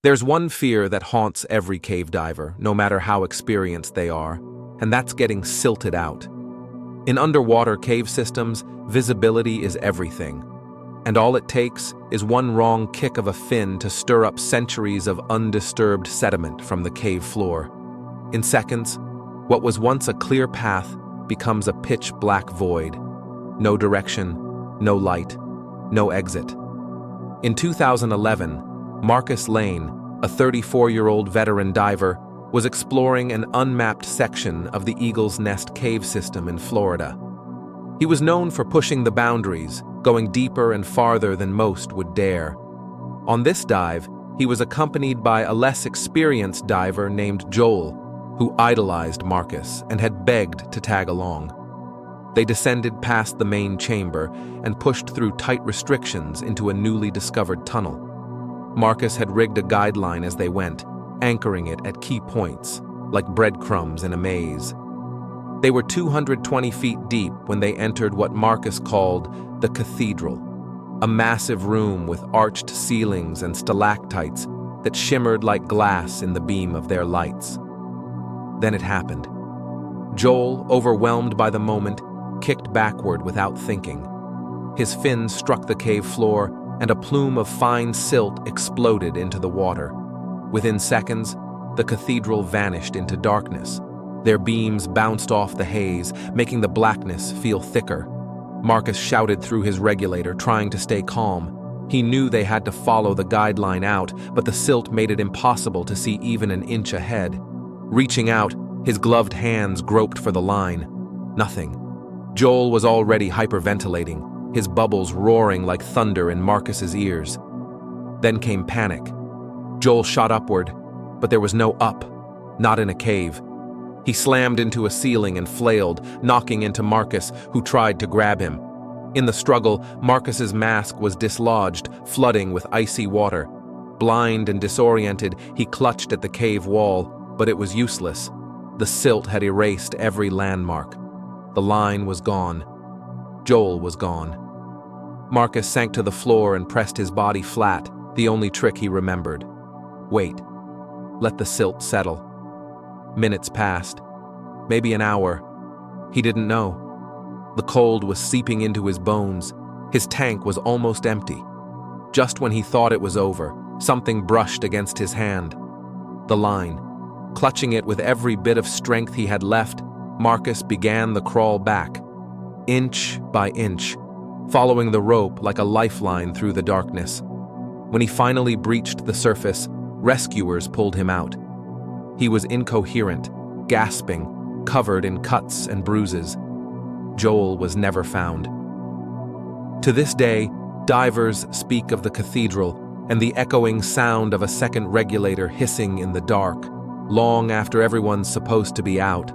There's one fear that haunts every cave diver, no matter how experienced they are, and that's getting silted out. In underwater cave systems, visibility is everything, and all it takes is one wrong kick of a fin to stir up centuries of undisturbed sediment from the cave floor. In seconds, what was once a clear path becomes a pitch-black void. No direction, no light, no exit. In 2011, Marcus Lane, a 34-year-old veteran diver, was exploring an unmapped section of the Eagle's Nest cave system in Florida. He was known for pushing the boundaries, going deeper and farther than most would dare. On this dive, he was accompanied by a less experienced diver named Joel, who idolized Marcus and had begged to tag along. They descended past the main chamber and pushed through tight restrictions into a newly discovered tunnel. Marcus had rigged a guideline as they went, anchoring it at key points, like breadcrumbs in a maze. They were 220 feet deep when they entered what Marcus called the Cathedral, a massive room with arched ceilings and stalactites that shimmered like glass in the beam of their lights. Then it happened. Joel, overwhelmed by the moment, kicked backward without thinking. His fins struck the cave floor, and a plume of fine silt exploded into the water. Within seconds, the cathedral vanished into darkness. Their beams bounced off the haze, making the blackness feel thicker. Marcus shouted through his regulator, trying to stay calm. He knew they had to follow the guideline out, but the silt made it impossible to see even an inch ahead. Reaching out, his gloved hands groped for the line. Nothing. Joel was already hyperventilating, his bubbles roaring like thunder in Marcus's ears. Then came panic. Joel shot upward, but there was no up, not in a cave. He slammed into a ceiling and flailed, knocking into Marcus, who tried to grab him. In the struggle, Marcus's mask was dislodged, flooding with icy water. Blind and disoriented, he clutched at the cave wall, but it was useless. The silt had erased every landmark. The line was gone. Joel was gone. Marcus sank to the floor and pressed his body flat, the only trick he remembered. Wait. Let the silt settle. Minutes passed. Maybe an hour. He didn't know. The cold was seeping into his bones. His tank was almost empty. Just when he thought it was over, something brushed against his hand. The line. Clutching it with every bit of strength he had left, Marcus began the crawl back, inch by inch, following the rope like a lifeline through the darkness. When he finally breached the surface, rescuers pulled him out. He was incoherent, gasping, covered in cuts and bruises. Joel was never found. To this day, divers speak of the cathedral and the echoing sound of a second regulator hissing in the dark, long after everyone's supposed to be out.